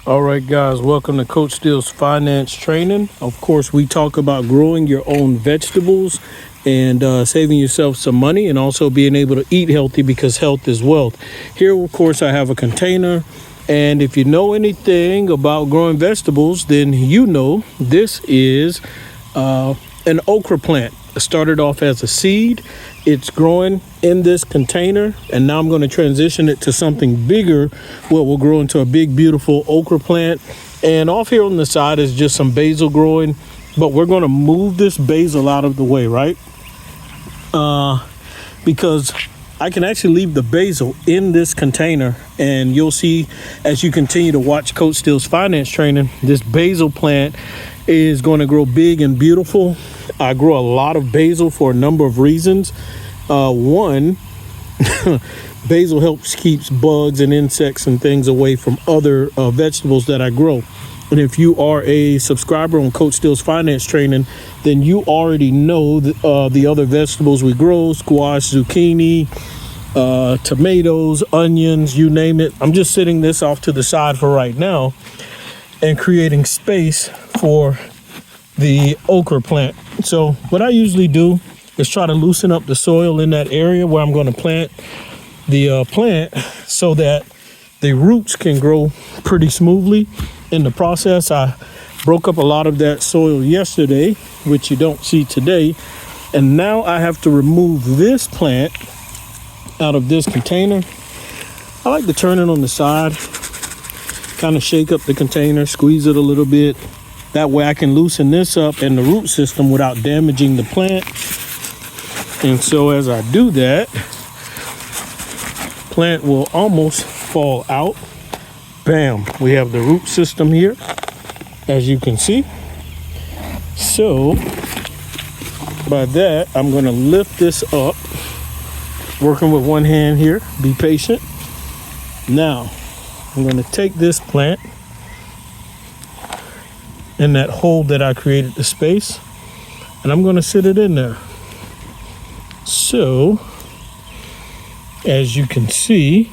All right, guys, welcome to Coach Steele's Finance Training. Of course, we talk about growing your own vegetables and saving yourself some money and also being able to eat healthy because health is wealth. Here, of course, I have a container. And if you know anything about growing vegetables, then you know this is an okra plant. It started off as a seed. It's growing in this container, and now I'm going to transition it to something bigger where we'll grow into a big, beautiful okra plant. And off here on the side is just some basil growing, but we're going to move this basil out of the way, right? Because I can actually leave the basil in this container, and you'll see as you continue to watch Coach Steele's Finance Training, this basil plant is going to grow big and beautiful. I grow a lot of basil for a number of reasons. One, basil helps keeps bugs and insects and things away from other vegetables that I grow. And if you are a subscriber on Coach Steele's Finance Training, then you already know the other vegetables we grow: squash, zucchini, tomatoes, onions, you name it. I'm just sitting this off to the side for right now and creating space for the okra plant. So what I usually do is try to loosen up the soil in that area where I'm going to plant the plant so that the roots can grow pretty smoothly. In the process, I broke up a lot of that soil yesterday, which you don't see today. And now I have to remove this plant out of this container. I like to turn it on the side, kind of shake up the container, squeeze it a little bit. That way I can loosen this up and the root system without damaging the plant. And so as I do that, plant will almost fall out. Bam, we have the root system here, as you can see. So by that, I'm going to lift this up, working with one hand here. Be patient. Now, I'm going to take this plant in that hole that I created the space, and I'm going to sit it in there. So, as you can see,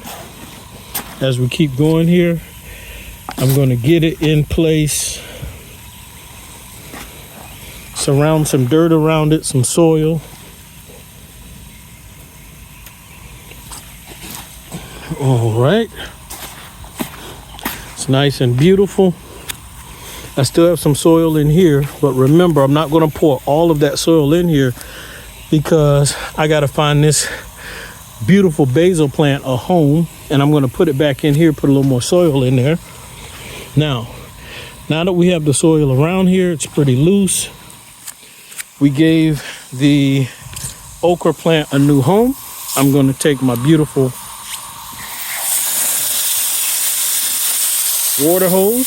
as we keep going here, I'm going to get it in place, surround some dirt around it, some soil. All right. It's nice and beautiful. I still have some soil in here, but remember, I'm not going to pour all of that soil in here because I got to find this beautiful basil plant a home, and I'm going to put it back in here, put a little more soil in there. Now that we have the soil around here, it's pretty loose. We gave the okra plant a new home. I'm going to take my beautiful water hose